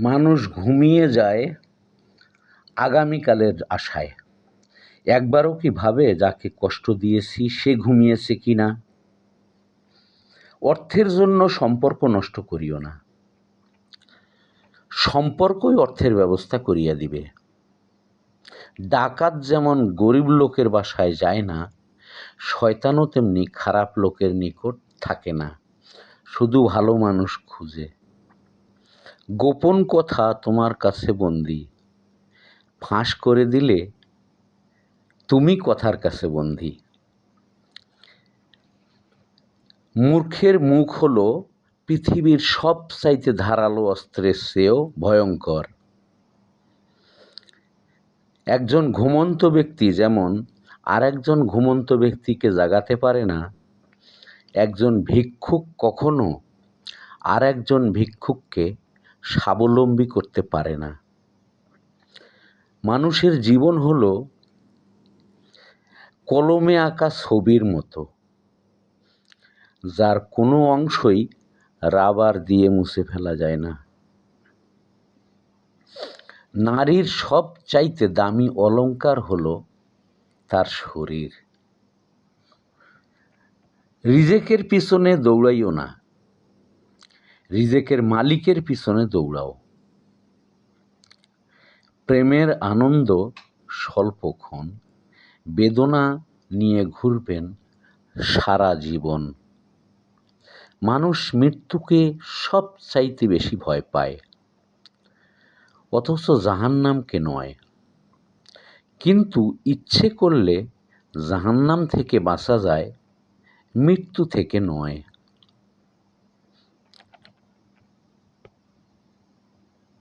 মানুষ ঘুমিয়ে যায় আগামীকালের আশায়। একবারও কি ভাবে যাকে কষ্ট দিয়েছি সে ঘুমিয়েছে কি না? অর্থের জন্য সম্পর্ক নষ্ট করিও না। সম্পর্কই অর্থের ব্যবস্থা করিয়া দিবে। ডাকাত যেমন গরিব লোকের বাসায় যায় না, শয়তানও তেমনি খারাপ লোকের নিকট থাকে না, শুধু ভালো মানুষ খুঁজে। গোপন কথা তোমার কাছে বন্দী, ফাঁস করে দিলে তুমি কথার কাছে বন্দী। মূর্খের মুখ হলো পৃথিবীর সবচাইতে ধারালো অস্ত্রের চেয়েও ভয়ঙ্কর। একজন ঘুমন্ত ব্যক্তি যেমন আরেকজন ঘুমন্ত ব্যক্তিকে জাগাতে পারে না, একজন ভিক্ষুক কখনো আরেকজন ভিক্ষুককে স্বাবলম্বী করতে পারে না। মানুষের জীবন হলো কলমে আঁকা ছবির মতো, যার কোনো অংশই রাবার দিয়ে মুছে ফেলা যায় না। নারীর সবচাইতে দামি অলংকার হলো তার শরীর। রিজেকের পিছনে দৌড়াইও না, রিজেকের মালিকের পিছনে দৌড়াও। প্রেমের আনন্দ স্বল্পক্ষণ, বেদনা নিয়ে ঘুরবেন সারা জীবন। মানুষ মৃত্যুকে সবচাইতে বেশি ভয় পায়, অথচ জাহান্নামকে নয়। কিন্তু ইচ্ছে করলে জাহান্নাম থেকে বাঁচা যায়, মৃত্যু থেকে নয়।